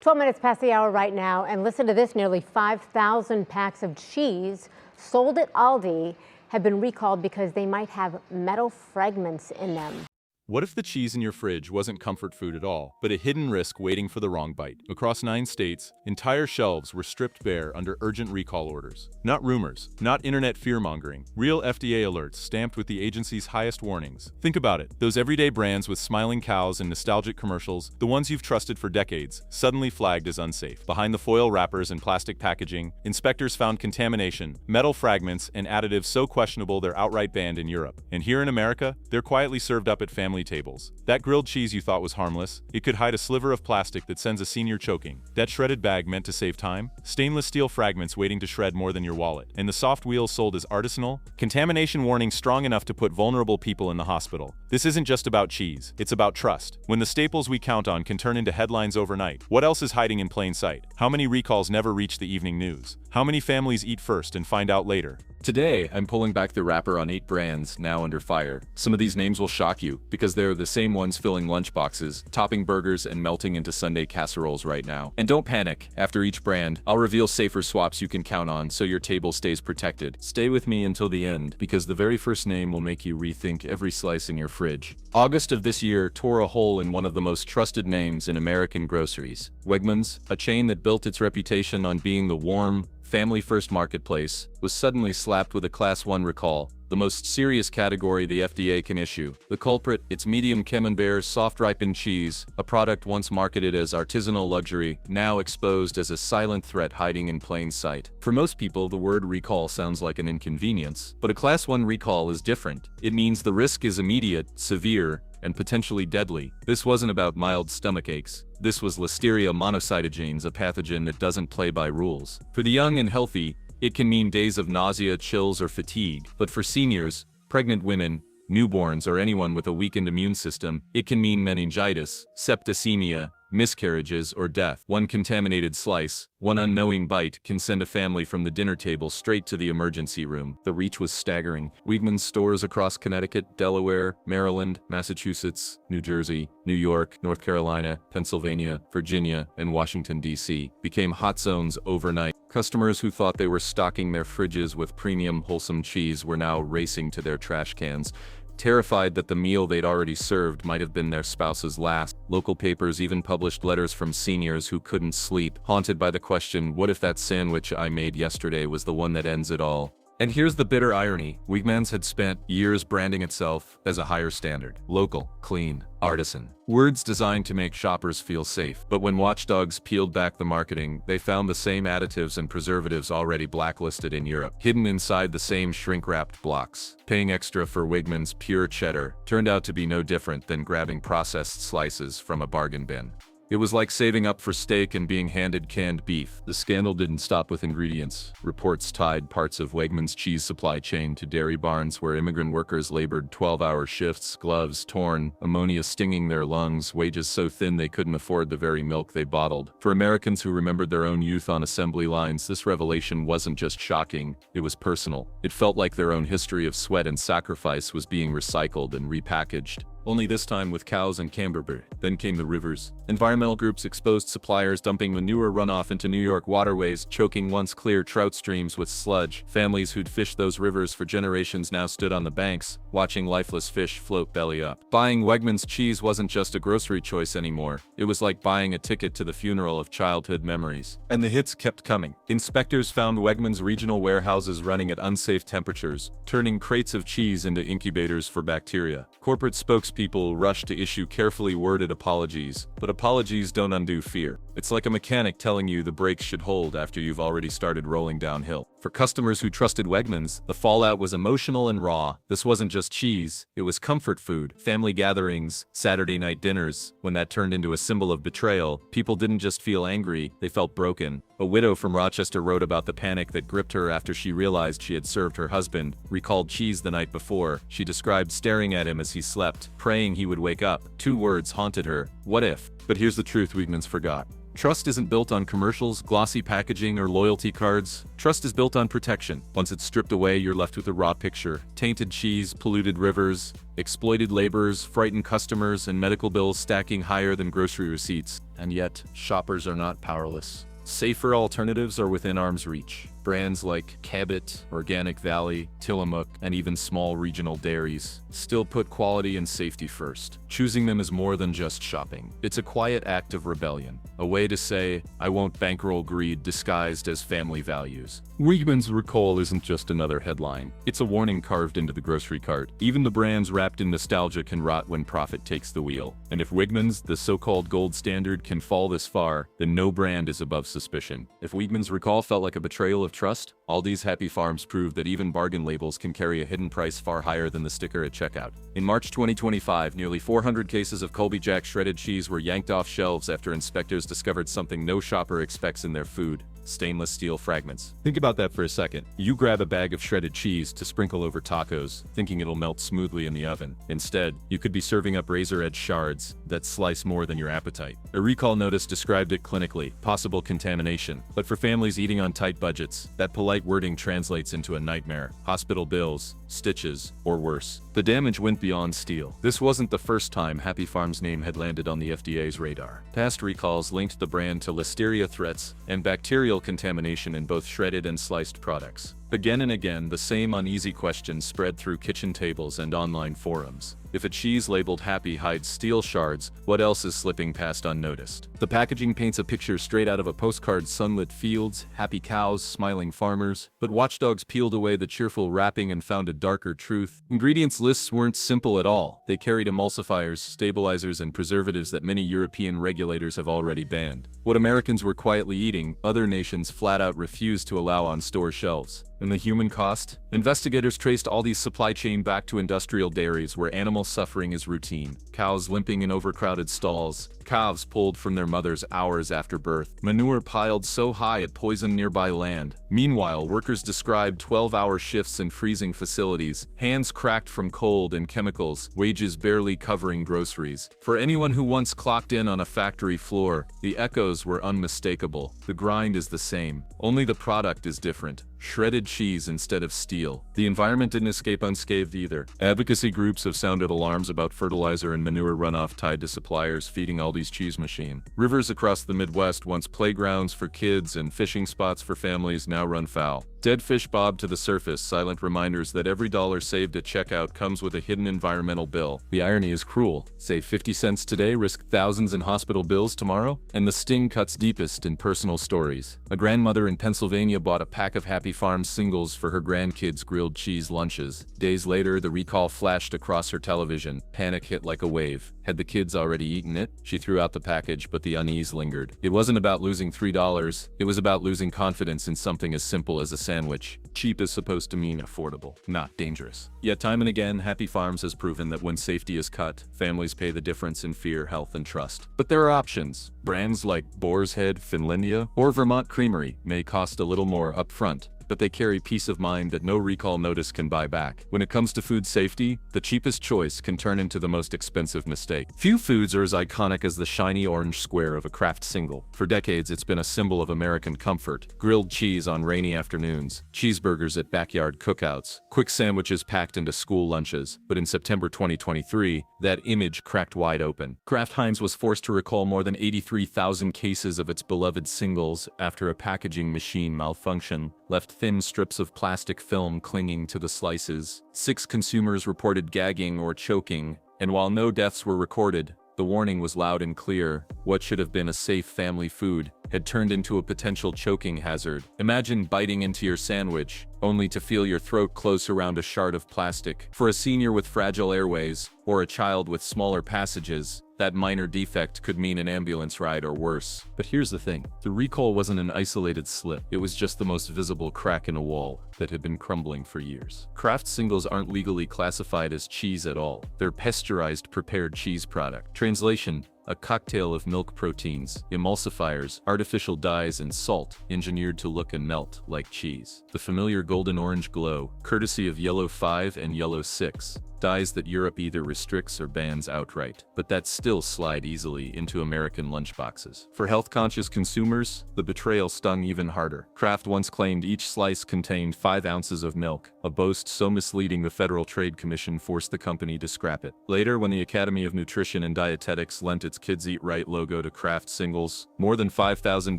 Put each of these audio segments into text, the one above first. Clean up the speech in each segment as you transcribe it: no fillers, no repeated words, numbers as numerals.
12 minutes past the hour right now, and listen to this. Nearly 5,000 packs of cheese sold at Aldi have been recalled because they might have metal fragments in them. What if the cheese in your fridge wasn't comfort food at all, but a hidden risk waiting for the wrong bite? Across 9 states, entire shelves were stripped bare under urgent recall orders. Not rumors, not internet fear-mongering, real FDA alerts stamped with the agency's highest warnings. Think about it, those everyday brands with smiling cows and nostalgic commercials, the ones you've trusted for decades, suddenly flagged as unsafe. Behind the foil wrappers and plastic packaging, inspectors found contamination, metal fragments, and additives so questionable they're outright banned in Europe. And here in America, they're quietly served up at family tables. That grilled cheese you thought was harmless, it could hide a sliver of plastic that sends a senior choking. That shredded bag meant to save time, stainless steel fragments waiting to shred more than your wallet. And the soft wheels sold as artisanal, contamination warnings strong enough to put vulnerable people in the hospital. This isn't just about cheese, it's about trust. When the staples we count on can turn into headlines overnight, what else is hiding in plain sight? How many recalls never reach the evening news? How many families eat first and find out later? Today, I'm pulling back the wrapper on 8 brands now under fire. Some of these names will shock you, because they're the same ones filling lunchboxes, topping burgers, and melting into Sunday casseroles right now. And don't panic, after each brand, I'll reveal safer swaps you can count on so your table stays protected. Stay with me until the end, because the very first name will make you rethink every slice in your fridge. August of this year tore a hole in one of the most trusted names in American groceries. Wegmans, a chain that built its reputation on being the warm, family-first marketplace, was suddenly slapped with a Class 1 recall, the most serious category the FDA can issue. The culprit, its medium camembert soft-ripened cheese, a product once marketed as artisanal luxury, now exposed as a silent threat hiding in plain sight. For most people, the word recall sounds like an inconvenience, but a Class 1 recall is different. It means the risk is immediate, severe, and potentially deadly. This wasn't about mild stomach aches. This was Listeria monocytogenes, a pathogen that doesn't play by rules. For the young and healthy, it can mean days of nausea, chills, or fatigue. But for seniors, pregnant women, newborns, or anyone with a weakened immune system, it can mean meningitis, septicemia, miscarriages, or death. One contaminated slice, one unknowing bite can send a family from the dinner table straight to the emergency room. The reach was staggering. Wegmans stores across Connecticut, Delaware, Maryland, Massachusetts, New Jersey, New York, North Carolina, Pennsylvania, Virginia, and Washington, D.C. became hot zones overnight. Customers who thought they were stocking their fridges with premium, wholesome cheese were now racing to their trash cans, terrified that the meal they'd already served might have been their spouse's last. Local papers even published letters from seniors who couldn't sleep, haunted by the question, what if that sandwich I made yesterday was the one that ends it all? And here's the bitter irony. Wegmans had spent years branding itself as a higher standard. Local, clean, artisan. Words designed to make shoppers feel safe. But when watchdogs peeled back the marketing, they found the same additives and preservatives already blacklisted in Europe, hidden inside the same shrink-wrapped blocks. Paying extra for Wegmans' pure cheddar turned out to be no different than grabbing processed slices from a bargain bin. It was like saving up for steak and being handed canned beef. The scandal didn't stop with ingredients. Reports tied parts of Wegmans' cheese supply chain to dairy barns where immigrant workers labored 12-hour shifts, gloves torn, ammonia stinging their lungs, wages so thin they couldn't afford the very milk they bottled. For Americans who remembered their own youth on assembly lines, this revelation wasn't just shocking, it was personal. It felt like their own history of sweat and sacrifice was being recycled and repackaged. Only this time with cows and camembert. Then came the rivers. Environmental groups exposed suppliers dumping manure runoff into New York waterways, choking once clear trout streams with sludge. Families who'd fished those rivers for generations now stood on the banks, watching lifeless fish float belly up. Buying Wegmans cheese wasn't just a grocery choice anymore. It was like buying a ticket to the funeral of childhood memories. And the hits kept coming. Inspectors found Wegmans regional warehouses running at unsafe temperatures, turning crates of cheese into incubators for bacteria. Corporate spokespeople rushed to issue carefully worded apologies, but apologies don't undo fear. It's like a mechanic telling you the brakes should hold after you've already started rolling downhill. For customers who trusted Wegmans, the fallout was emotional and raw. This wasn't just cheese, it was comfort food, family gatherings, Saturday night dinners. When that turned into a symbol of betrayal, people didn't just feel angry, they felt broken. A widow from Rochester wrote about the panic that gripped her after she realized she had served her husband recalled cheese the night before. She described staring at him as he slept, praying he would wake up. 2 words haunted her: what if? But here's the truth Wegmans forgot. Trust isn't built on commercials, glossy packaging, or loyalty cards. Trust is built on protection. Once it's stripped away, you're left with a raw picture. Tainted cheese, polluted rivers, exploited laborers, frightened customers, and medical bills stacking higher than grocery receipts. And yet, shoppers are not powerless. Safer alternatives are within arm's reach. Brands like Cabot, Organic Valley, Tillamook, and even small regional dairies still put quality and safety first. Choosing them is more than just shopping. It's a quiet act of rebellion, a way to say, I won't bankroll greed disguised as family values. Wegmans recall isn't just another headline. It's a warning carved into the grocery cart. Even the brands wrapped in nostalgia can rot when profit takes the wheel. And if Wegmans, the so-called gold standard, can fall this far, then no brand is above suspicion. If Wegmans recall felt like a betrayal of trust, Aldi's Happy Farms proved that even bargain labels can carry a hidden price far higher than the sticker at checkout. In March 2025, nearly 400 cases of Colby Jack shredded cheese were yanked off shelves after inspectors discovered something no shopper expects in their food: stainless steel fragments. Think about that for a second. You grab a bag of shredded cheese to sprinkle over tacos, thinking it'll melt smoothly in the oven. Instead, you could be serving up razor-edge shards that slice more than your appetite. A recall notice described it clinically: possible contamination. But for families eating on tight budgets, that polite wording translates into a nightmare: hospital bills, stitches, or worse. The damage went beyond steel. This wasn't the first time Happy Farms' name had landed on the FDA's radar. Past recalls linked the brand to Listeria threats and bacterial contamination in both shredded and sliced products. Again and again, the same uneasy questions spread through kitchen tables and online forums. If a cheese labeled Happy hides steel shards, what else is slipping past unnoticed? The packaging paints a picture straight out of a postcard: sunlit fields, happy cows, smiling farmers. But watchdogs peeled away the cheerful wrapping and found a darker truth. Ingredients lists weren't simple at all. They carried emulsifiers, stabilizers, and preservatives that many European regulators have already banned. What Americans were quietly eating, other nations flat out refused to allow on store shelves. And the human cost? Investigators traced Aldi's supply chain back to industrial dairies where animal suffering is routine. Cows limping in overcrowded stalls, calves pulled from their mothers hours after birth, manure piled so high it poisoned nearby land. Meanwhile, workers described 12-hour shifts in freezing facilities, hands cracked from cold and chemicals, wages barely covering groceries. For anyone who once clocked in on a factory floor, the echoes were unmistakable. The grind is the same, only the product is different. Shredded cheese instead of steel. The environment didn't escape unscathed either. Advocacy groups have sounded alarms about fertilizer and manure runoff tied to suppliers feeding Aldi's cheese machine. Rivers across the Midwest, once playgrounds for kids and fishing spots for families, now run foul. Dead fish bob to the surface, silent reminders that every dollar saved at checkout comes with a hidden environmental bill. The irony is cruel. Save 50 cents today, risk thousands in hospital bills tomorrow? And the sting cuts deepest in personal stories. A grandmother in Pennsylvania bought a pack of Happy Farms singles for her grandkids' grilled cheese lunches. Days later, the recall flashed across her television. Panic hit like a wave. Had the kids already eaten it? She threw out the package, but the unease lingered. It wasn't about losing $3, it was about losing confidence in something as simple as a sandwich. Cheap is supposed to mean affordable, not dangerous. Yet time and again, Happy Farms has proven that when safety is cut, families pay the difference in fear, health, and trust. But there are options. Brands like Boar's Head, Finlandia, or Vermont Creamery may cost a little more upfront, but they carry peace of mind that no recall notice can buy back. When it comes to food safety, the cheapest choice can turn into the most expensive mistake. Few foods are as iconic as the shiny orange square of a Kraft Single. For decades, it's been a symbol of American comfort. Grilled cheese on rainy afternoons, cheeseburgers at backyard cookouts, quick sandwiches packed into school lunches. But in September 2023, that image cracked wide open. Kraft Heinz was forced to recall more than 83,000 cases of its beloved singles after a packaging machine malfunction left thin strips of plastic film clinging to the slices. 6 consumers reported gagging or choking, and while no deaths were recorded, the warning was loud and clear. What should have been a safe family food had turned into a potential choking hazard. Imagine biting into your sandwich, only to feel your throat close around a shard of plastic. For a senior with fragile airways, or a child with smaller passages, that minor defect could mean an ambulance ride or worse. But here's the thing. The recall wasn't an isolated slip. It was just the most visible crack in a wall that had been crumbling for years. Kraft Singles aren't legally classified as cheese at all. They're pasteurized prepared cheese product. Translation: a cocktail of milk proteins, emulsifiers, artificial dyes, and salt, engineered to look and melt like cheese. The familiar golden orange glow, courtesy of Yellow 5 and Yellow 6, dyes that Europe either restricts or bans outright, but that still slide easily into American lunchboxes. For health-conscious consumers, the betrayal stung even harder. Kraft once claimed each slice contained 5 ounces of milk, a boast so misleading the Federal Trade Commission forced the company to scrap it. Later, when the Academy of Nutrition and Dietetics lent its Kids Eat Right logo to Kraft Singles, more than 5,000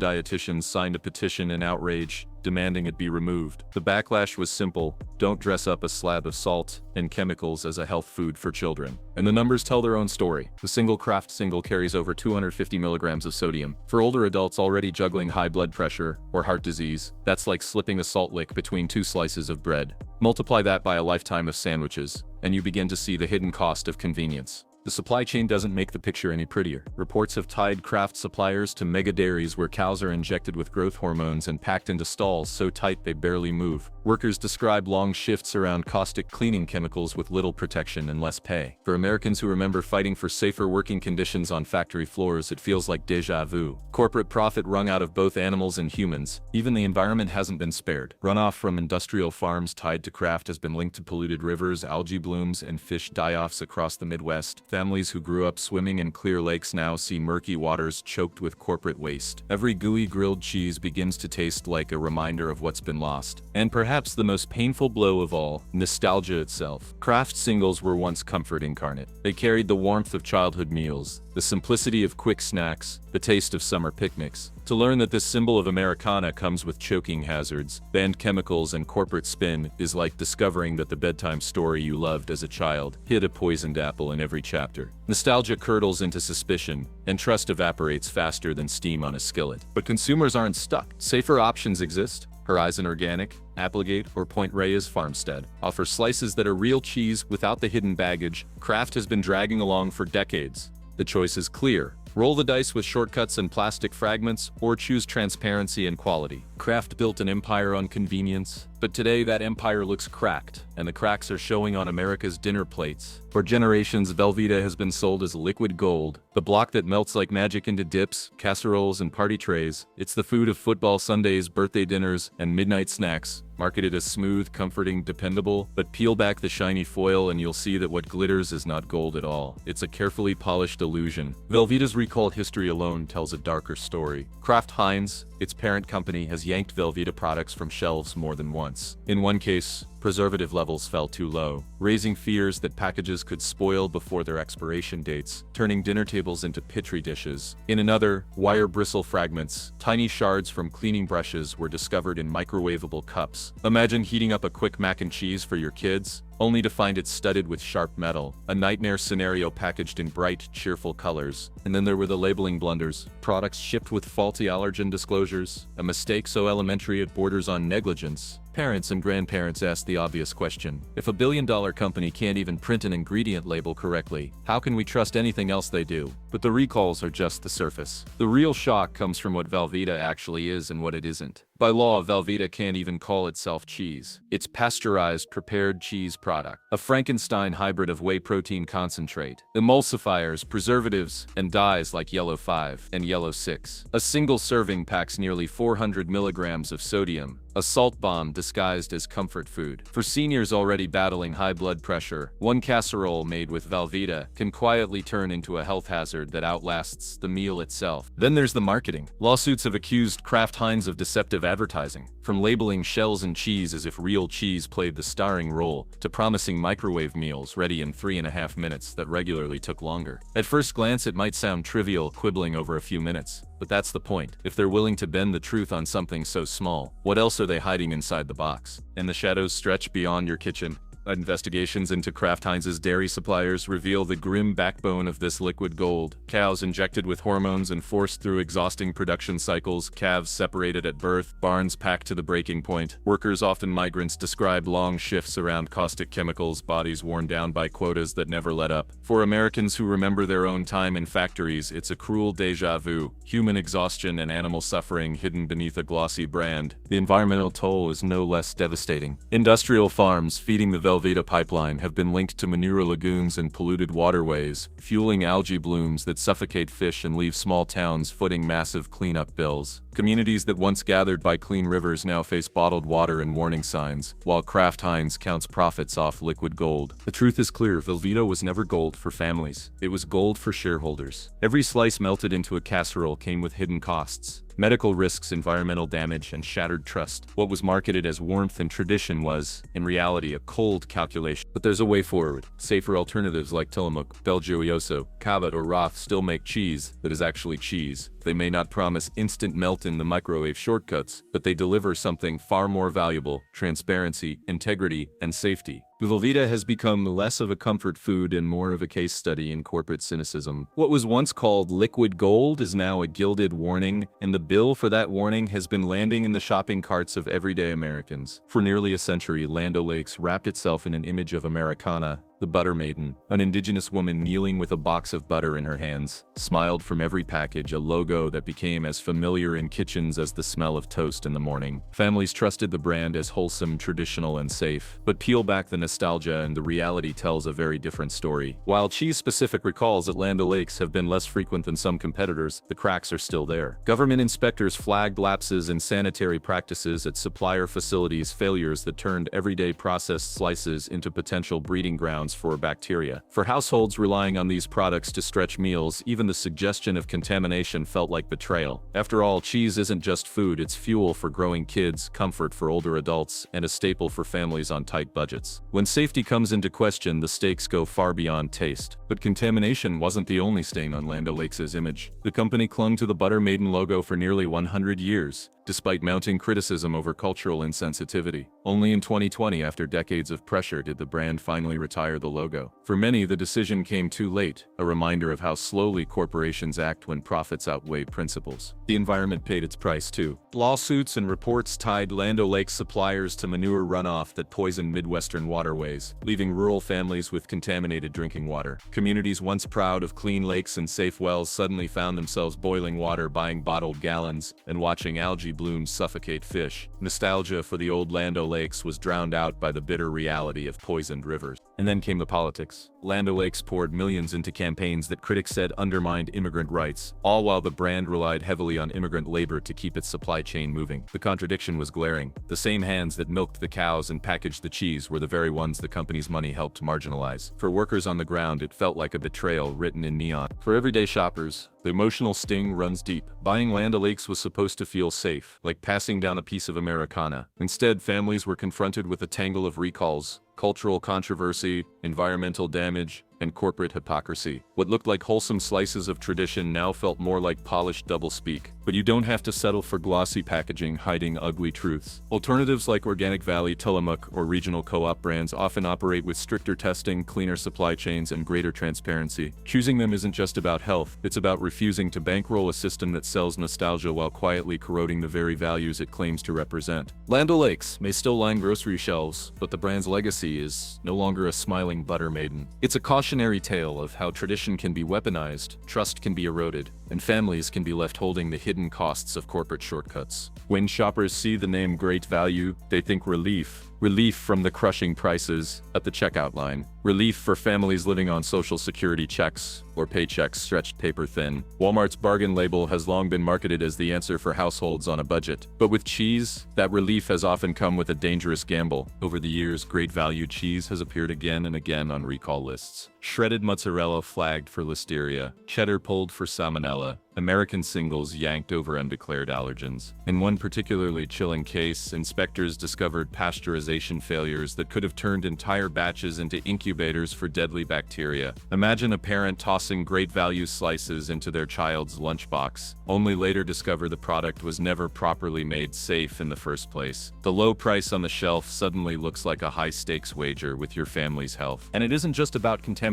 dietitians signed a petition in outrage, demanding it be removed. The backlash was simple: don't dress up a slab of salt and chemicals as a health food for children. And the numbers tell their own story. The single Kraft single carries over 250 milligrams of sodium. For older adults already juggling high blood pressure or heart disease, that's like slipping a salt lick between 2 slices of bread. Multiply that by a lifetime of sandwiches, and you begin to see the hidden cost of convenience. The supply chain doesn't make the picture any prettier. Reports have tied Kraft suppliers to mega dairies where cows are injected with growth hormones and packed into stalls so tight they barely move. Workers describe long shifts around caustic cleaning chemicals with little protection and less pay. For Americans who remember fighting for safer working conditions on factory floors, it feels like déjà vu. Corporate profit wrung out of both animals and humans. Even the environment hasn't been spared. Runoff from industrial farms tied to Kraft has been linked to polluted rivers, algae blooms, and fish die-offs across the Midwest. Families who grew up swimming in clear lakes now see murky waters choked with corporate waste. Every gooey grilled cheese begins to taste like a reminder of what's been lost. And perhaps the most painful blow of all, nostalgia itself. Kraft Singles were once comfort incarnate. They carried the warmth of childhood meals, the simplicity of quick snacks, the taste of summer picnics. To learn that this symbol of Americana comes with choking hazards, banned chemicals, and corporate spin is like discovering that the bedtime story you loved as a child hid a poisoned apple in every chapter. Nostalgia curdles into suspicion, and trust evaporates faster than steam on a skillet. But consumers aren't stuck. Safer options exist. Horizon Organic, Applegate, or Point Reyes Farmstead offer slices that are real cheese without the hidden baggage Kraft has been dragging along for decades. The choice is clear. Roll the dice with shortcuts and plastic fragments, or choose transparency and quality. Kraft built an empire on convenience, but today that empire looks cracked, and the cracks are showing on America's dinner plates. For generations, Velveeta has been sold as liquid gold, the block that melts like magic into dips, casseroles, and party trays. It's the food of football Sundays, birthday dinners, and midnight snacks. Marketed as smooth, comforting, dependable, but peel back the shiny foil and you'll see that what glitters is not gold at all. It's a carefully polished illusion. Velveeta's recall history alone tells a darker story. Kraft Heinz, its parent company, has yanked Velveeta products from shelves more than once. In one case, preservative levels fell too low, raising fears that packages could spoil before their expiration dates, turning dinner tables into petri dishes. In another, wire bristle fragments, tiny shards from cleaning brushes, were discovered in microwavable cups. Imagine heating up a quick mac and cheese for your kids, only to find it studded with sharp metal, a nightmare scenario packaged in bright, cheerful colors. And then there were the labeling blunders, products shipped with faulty allergen disclosures, a mistake so elementary it borders on negligence. Parents and grandparents ask the obvious question: if a billion-dollar company can't even print an ingredient label correctly, how can we trust anything else they do? But the recalls are just the surface. The real shock comes from what Velveeta actually is and what it isn't. By law, Velveeta can't even call itself cheese. It's pasteurized prepared cheese product, a Frankenstein hybrid of whey protein concentrate, emulsifiers, preservatives, and dyes like Yellow 5 and Yellow 6. A single serving packs nearly 400 milligrams of sodium, a salt bomb disguised as comfort food. For seniors already battling high blood pressure, one casserole made with Velveeta can quietly turn into a health hazard that outlasts the meal itself. Then there's the marketing. Lawsuits have accused Kraft Heinz of deceptive advertising, from labeling shells and cheese as if real cheese played the starring role, to promising microwave meals ready in 3.5 minutes that regularly took longer. At first glance, it might sound trivial, quibbling over a few minutes. But that's the point. If they're willing to bend the truth on something so small, what else are they hiding inside the box? And the shadows stretch beyond your kitchen. Investigations into Kraft Heinz's dairy suppliers reveal the grim backbone of this liquid gold. Cows injected with hormones and forced through exhausting production cycles, calves separated at birth, barns packed to the breaking point. Workers, often migrants, describe long shifts around caustic chemicals, bodies worn down by quotas that never let up. For Americans who remember their own time in factories, it's a cruel déjà vu. Human exhaustion and animal suffering hidden beneath a glossy brand. The environmental toll is no less devastating. Industrial farms feeding the Velveeta pipeline have been linked to manure lagoons and polluted waterways, fueling algae blooms that suffocate fish and leave small towns footing massive cleanup bills. Communities that once gathered by clean rivers now face bottled water and warning signs, while Kraft Heinz counts profits off liquid gold. The truth is clear, Velveeta was never gold for families. It was gold for shareholders. Every slice melted into a casserole came with hidden costs. Medical risks, environmental damage, and shattered trust. What was marketed as warmth and tradition was, in reality, a cold calculation. But there's a way forward. Safer alternatives like Tillamook, Belgioioso, Cabot, or Roth still make cheese that is actually cheese. They may not promise instant melt in the microwave shortcuts, but they deliver something far more valuable: transparency, integrity, and safety. Velveeta has become less of a comfort food and more of a case study in corporate cynicism. What was once called liquid gold is now a gilded warning, and the bill for that warning has been landing in the shopping carts of everyday Americans. For nearly a century, Land O'Lakes wrapped itself in an image of Americana, the Butter Maiden, an indigenous woman kneeling with a box of butter in her hands, smiled from every package, a logo that became as familiar in kitchens as the smell of toast in the morning. Families trusted the brand as wholesome, traditional, and safe. But peel back the nostalgia and the reality tells a very different story. While cheese-specific recalls at Land O'Lakes have been less frequent than some competitors, the cracks are still there. Government inspectors flagged lapses in sanitary practices at supplier facilities, failures that turned everyday processed slices into potential breeding grounds for bacteria. For households relying on these products to stretch meals, even the suggestion of contamination felt like betrayal. After all, cheese isn't just food, it's fuel for growing kids, comfort for older adults, and a staple for families on tight budgets. When safety comes into question, the stakes go far beyond taste. But contamination wasn't the only stain on Land O'Lakes' image. The company clung to the Butter Maiden logo for nearly 100 years, despite mounting criticism over cultural insensitivity. Only in 2020, after decades of pressure, did the brand finally retire the logo. For many, the decision came too late, a reminder of how slowly corporations act when profits outweigh principles. The environment paid its price too. Lawsuits and reports tied Land O'Lakes suppliers to manure runoff that poisoned Midwestern waterways, leaving rural families with contaminated drinking water. Communities once proud of clean lakes and safe wells suddenly found themselves boiling water, buying bottled gallons, and watching algae blooms suffocate fish. Nostalgia for the old Land O'Lakes was drowned out by the bitter reality of poisoned rivers. And then came the politics. Land O'Lakes poured millions into campaigns that critics said undermined immigrant rights, all while the brand relied heavily on immigrant labor to keep its supply chain moving. The contradiction was glaring. The same hands that milked the cows and packaged the cheese were the very ones the company's money helped marginalize. For workers on the ground, it felt like a betrayal written in neon. For everyday shoppers, the emotional sting runs deep. Buying Land O'Lakes was supposed to feel safe, like passing down a piece of Americana. Instead, families were confronted with a tangle of recalls, cultural controversy, environmental damage, and corporate hypocrisy. What looked like wholesome slices of tradition now felt more like polished doublespeak. But you don't have to settle for glossy packaging hiding ugly truths. Alternatives like Organic Valley, Tillamook, or regional co-op brands often operate with stricter testing, cleaner supply chains, and greater transparency. Choosing them isn't just about health, it's about refusing to bankroll a system that sells nostalgia while quietly corroding the very values it claims to represent. Land O'Lakes may still line grocery shelves, but the brand's legacy is no longer a smiling butter maiden. It's a cautionary tale of how tradition can be weaponized, trust can be eroded, and families can be left holding the hidden costs of corporate shortcuts. When shoppers see the name Great Value, they think relief. Relief from the crushing prices at the checkout line. Relief for families living on Social Security checks or paychecks stretched paper thin. Walmart's bargain label has long been marketed as the answer for households on a budget. But with cheese, that relief has often come with a dangerous gamble. Over the years, Great Value cheese has appeared again and again on recall lists. Shredded mozzarella flagged for Listeria, cheddar pulled for salmonella, American Singles yanked over undeclared allergens. In one particularly chilling case, inspectors discovered pasteurization failures that could have turned entire batches into incubators for deadly bacteria. Imagine a parent tossing Great Value slices into their child's lunchbox, only later discover the product was never properly made safe in the first place. The low price on the shelf suddenly looks like a high-stakes wager with your family's health. And it isn't just about contamination.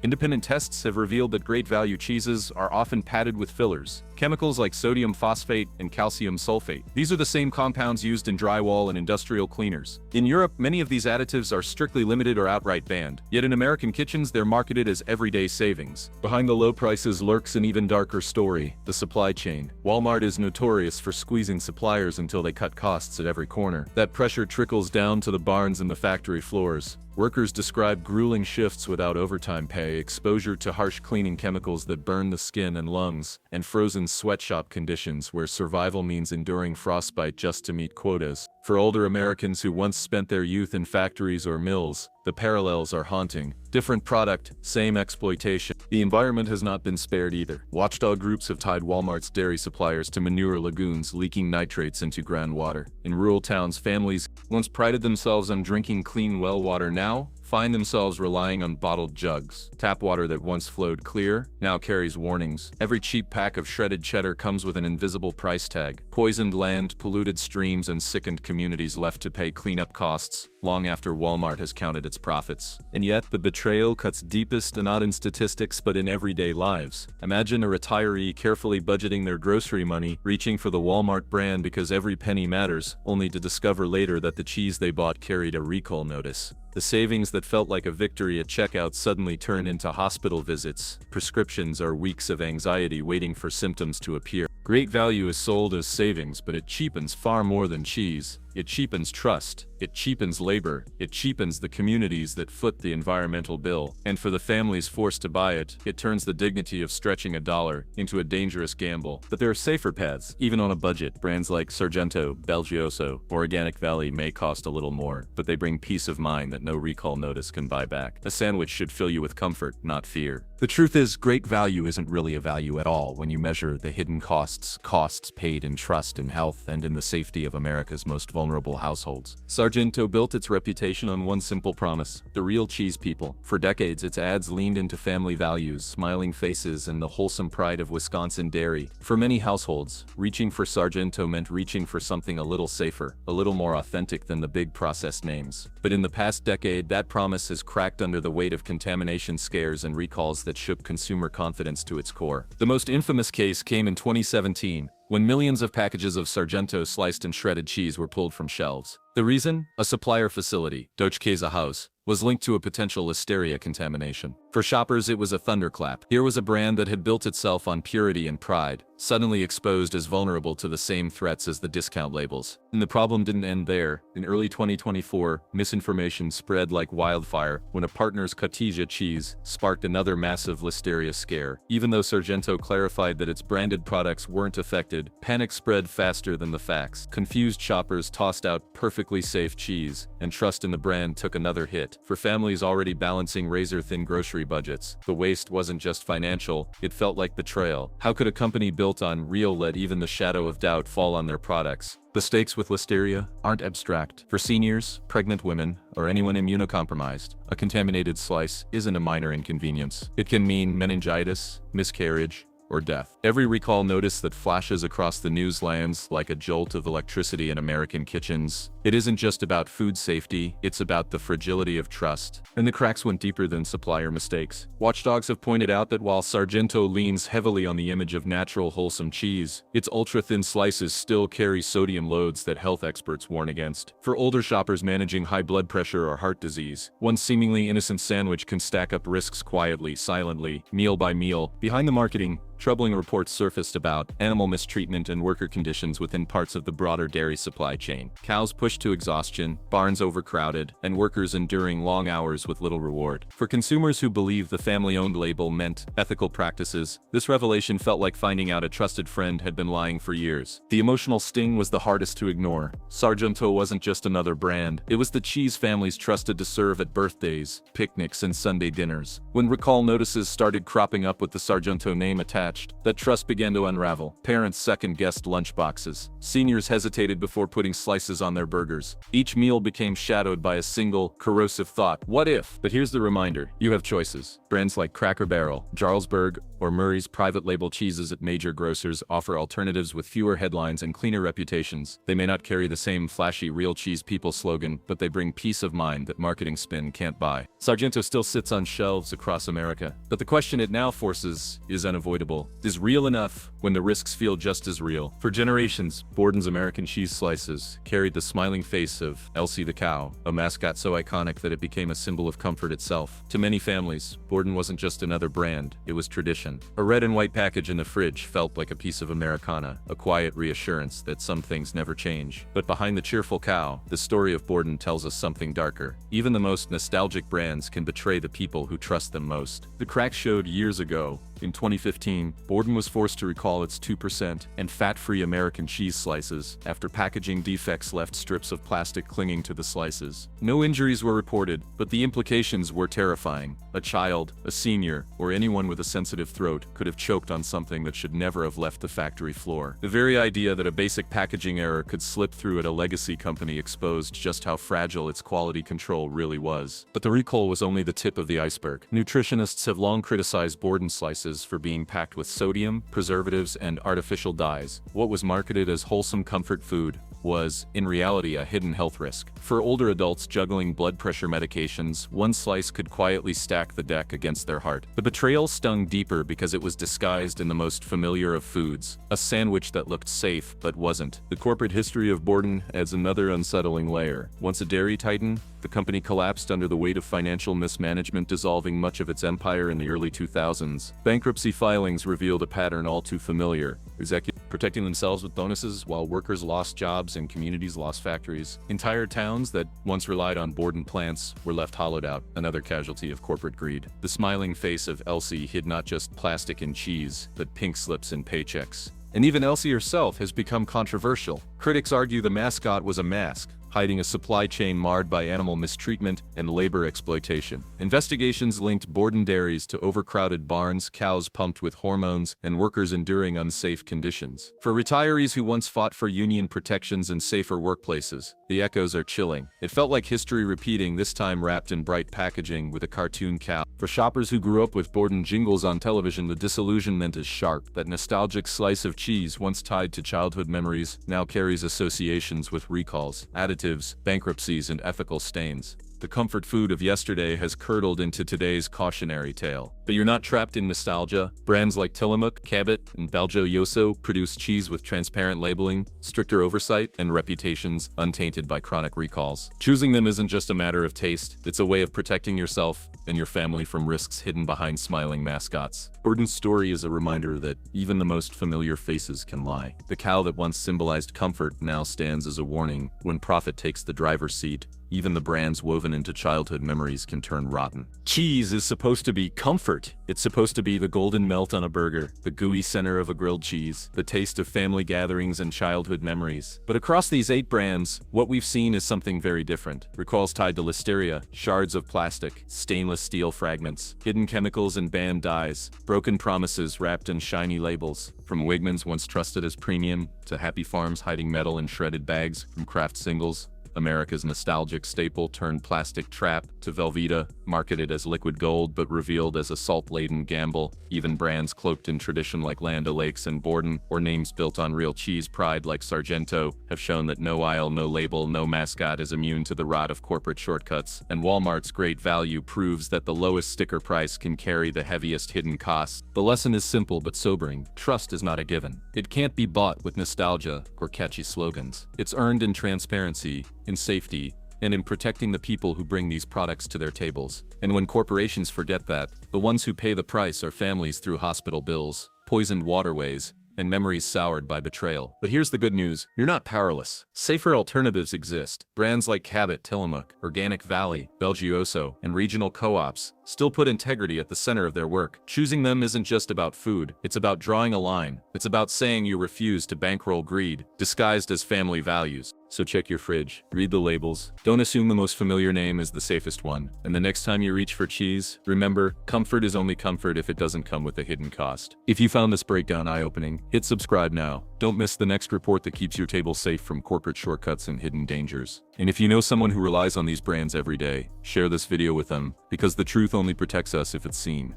Independent tests have revealed that Great Value cheeses are often padded with fillers, chemicals like sodium phosphate and calcium sulfate. These are the same compounds used in drywall and industrial cleaners. In Europe, many of these additives are strictly limited or outright banned. Yet in American kitchens, they're marketed as everyday savings. Behind the low prices lurks an even darker story: the supply chain. Walmart is notorious for squeezing suppliers until they cut costs at every corner. That pressure trickles down to the barns and the factory floors. Workers describe grueling shifts without overtime pay, exposure to harsh cleaning chemicals that burn the skin and lungs, and frozen sweatshop conditions where survival means enduring frostbite just to meet quotas. For older Americans who once spent their youth in factories or mills, the parallels are haunting. Different product, same exploitation. The environment has not been spared either. Watchdog groups have tied Walmart's dairy suppliers to manure lagoons, leaking nitrates into groundwater. In rural towns, families once prided themselves on drinking clean well water now find themselves relying on bottled jugs. Tap water that once flowed clear now carries warnings. Every cheap pack of shredded cheddar comes with an invisible price tag. Poisoned land, polluted streams, and sickened communities left to pay cleanup costs long after Walmart has counted its profits. And yet, the betrayal cuts deepest not in statistics but in everyday lives. Imagine a retiree carefully budgeting their grocery money, reaching for the Walmart brand because every penny matters, only to discover later that the cheese they bought carried a recall notice. The savings that felt like a victory at checkout suddenly turn into hospital visits, prescriptions, or weeks of anxiety waiting for symptoms to appear. Great value is sold as savings, but it cheapens far more than cheese. It cheapens trust, it cheapens labor, it cheapens the communities that foot the environmental bill. And for the families forced to buy it, it turns the dignity of stretching a dollar into a dangerous gamble. But there are safer paths, even on a budget. Brands like Sargento, Belgioso, or Organic Valley may cost a little more, but they bring peace of mind that no recall notice can buy back. A sandwich should fill you with comfort, not fear. The truth is, great value isn't really a value at all when you measure the hidden costs paid in trust, in health, and in the safety of America's most vulnerable households. Sargento built its reputation on one simple promise: the real cheese people. For decades, its ads leaned into family values, smiling faces, and the wholesome pride of Wisconsin dairy. For many households, reaching for Sargento meant reaching for something a little safer, a little more authentic than the big processed names. But in the past decade, that promise has cracked under the weight of contamination scares and recalls that shook consumer confidence to its core. The most infamous case came in 2017, when millions of packages of Sargento sliced and shredded cheese were pulled from shelves. The reason? A supplier facility, Deutsche Käsehaus, was linked to a potential Listeria contamination. For shoppers, it was a thunderclap. Here was a brand that had built itself on purity and pride, suddenly exposed as vulnerable to the same threats as the discount labels. And the problem didn't end there. In early 2024, misinformation spread like wildfire when a partner's cotija cheese sparked another massive Listeria scare. Even though Sargento clarified that its branded products weren't affected, panic spread faster than the facts. Confused shoppers tossed out perfectly safe cheese, and trust in the brand took another hit. For families already balancing razor-thin grocery budgets, the waste wasn't just financial, it felt like betrayal. How could a company built on real let even the shadow of doubt fall on their products? The stakes with Listeria aren't abstract. For seniors, pregnant women, or anyone immunocompromised, a contaminated slice isn't a minor inconvenience. It can mean meningitis, miscarriage, or death. Every recall notice that flashes across the news lands like a jolt of electricity in American kitchens. It isn't just about food safety, it's about the fragility of trust. And the cracks went deeper than supplier mistakes. Watchdogs have pointed out that while Sargento leans heavily on the image of natural, wholesome cheese, its ultra-thin slices still carry sodium loads that health experts warn against. For older shoppers managing high blood pressure or heart disease, one seemingly innocent sandwich can stack up risks quietly, silently, meal by meal. Behind the marketing, troubling reports surfaced about animal mistreatment and worker conditions within parts of the broader dairy supply chain. Cows pushed to exhaustion, barns overcrowded, and workers enduring long hours with little reward. For consumers who believe the family-owned label meant ethical practices, this revelation felt like finding out a trusted friend had been lying for years. The emotional sting was the hardest to ignore. Sargento wasn't just another brand, it was the cheese families trusted to serve at birthdays, picnics, and Sunday dinners. When recall notices started cropping up with the Sargento name attached, that trust began to unravel. Parents second-guessed lunchboxes. Seniors hesitated before putting slices on their burgers. Each meal became shadowed by a single, corrosive thought: what if? But here's the reminder: you have choices. Brands like Cracker Barrel, Jarlsberg, or Murray's private label cheeses at major grocers offer alternatives with fewer headlines and cleaner reputations. They may not carry the same flashy real cheese people slogan, but they bring peace of mind that marketing spin can't buy. Sargento still sits on shelves across America, but the question it now forces is unavoidable. Is real enough, when the risks feel just as real. For generations, Borden's American cheese slices carried the smiling face of Elsie the cow, a mascot so iconic that it became a symbol of comfort itself. To many families, Borden wasn't just another brand, it was tradition. A red and white package in the fridge felt like a piece of Americana, a quiet reassurance that some things never change. But behind the cheerful cow, the story of Borden tells us something darker. Even the most nostalgic brands can betray the people who trust them most. The crack showed years ago. In 2015, Borden was forced to recall its 2% and fat-free American cheese slices after packaging defects left strips of plastic clinging to the slices. No injuries were reported, but the implications were terrifying. A child, a senior, or anyone with a sensitive throat could have choked on something that should never have left the factory floor. The very idea that a basic packaging error could slip through at a legacy company exposed just how fragile its quality control really was. But the recall was only the tip of the iceberg. Nutritionists have long criticized Borden slices for being packed with sodium, preservatives, and artificial dyes. What was marketed as wholesome comfort food was, in reality, a hidden health risk. For older adults juggling blood pressure medications, one slice could quietly stack the deck against their heart. The betrayal stung deeper because it was disguised in the most familiar of foods, a sandwich that looked safe but wasn't. The corporate history of Borden adds another unsettling layer. Once a dairy titan, the company collapsed under the weight of financial mismanagement, dissolving much of its empire in the early 2000s. Bankruptcy filings revealed a pattern all too familiar. Executives protecting themselves with bonuses while workers lost jobs and communities lost factories. Entire towns that once relied on Borden plants were left hollowed out, another casualty of corporate greed. The smiling face of Elsie hid not just plastic and cheese, but pink slips and paychecks. And even Elsie herself has become controversial. Critics argue the mascot was a mask, hiding a supply chain marred by animal mistreatment and labor exploitation. Investigations linked Borden dairies to overcrowded barns, cows pumped with hormones, and workers enduring unsafe conditions. For retirees who once fought for union protections and safer workplaces, the echoes are chilling. It felt like history repeating, this time wrapped in bright packaging with a cartoon cow. For shoppers who grew up with Borden jingles on television, the disillusionment is sharp. That nostalgic slice of cheese once tied to childhood memories now carries associations with recalls, additives, bankruptcies, and ethical stains. The comfort food of yesterday has curdled into today's cautionary tale. But you're not trapped in nostalgia. Brands like Tillamook, Cabot, and Baljo Yoso produce cheese with transparent labeling, stricter oversight, and reputations untainted by chronic recalls. Choosing them isn't just a matter of taste, it's a way of protecting yourself and your family from risks hidden behind smiling mascots. Borden's story is a reminder that even the most familiar faces can lie. The cow that once symbolized comfort now stands as a warning. When profit takes the driver's seat, even the brands woven into childhood memories can turn rotten. Cheese is supposed to be comfort. It's supposed to be the golden melt on a burger, the gooey center of a grilled cheese, the taste of family gatherings and childhood memories. But across these 8 brands, what we've seen is something very different. Recalls tied to Listeria, shards of plastic, stainless steel fragments, hidden chemicals and banned dyes, broken promises wrapped in shiny labels. From Wegmans, once trusted as premium, to Happy Farms hiding metal in shredded bags, from Kraft Singles, America's nostalgic staple turned plastic trap, to Velveeta, marketed as liquid gold but revealed as a salt-laden gamble. Even brands cloaked in tradition like Land O'Lakes and Borden, or names built on real cheese pride like Sargento, have shown that no aisle, no label, no mascot is immune to the rot of corporate shortcuts. And Walmart's great value proves that the lowest sticker price can carry the heaviest hidden costs. The lesson is simple but sobering. Trust is not a given. It can't be bought with nostalgia or catchy slogans. It's earned in transparency, in safety, and in protecting the people who bring these products to their tables. And when corporations forget that, the ones who pay the price are families through hospital bills, poisoned waterways, and memories soured by betrayal. But here's the good news, you're not powerless. Safer alternatives exist. Brands like Cabot, Tillamook, Organic Valley, Belgioso, and regional co-ops still put integrity at the center of their work. Choosing them isn't just about food, it's about drawing a line. It's about saying you refuse to bankroll greed, disguised as family values. So check your fridge, read the labels, don't assume the most familiar name is the safest one. And the next time you reach for cheese, remember, comfort is only comfort if it doesn't come with a hidden cost. If you found this breakdown eye-opening, hit subscribe now. Don't miss the next report that keeps your table safe from corporate shortcuts and hidden dangers. And if you know someone who relies on these brands every day, share this video with them, because the truth only protects us if it's seen.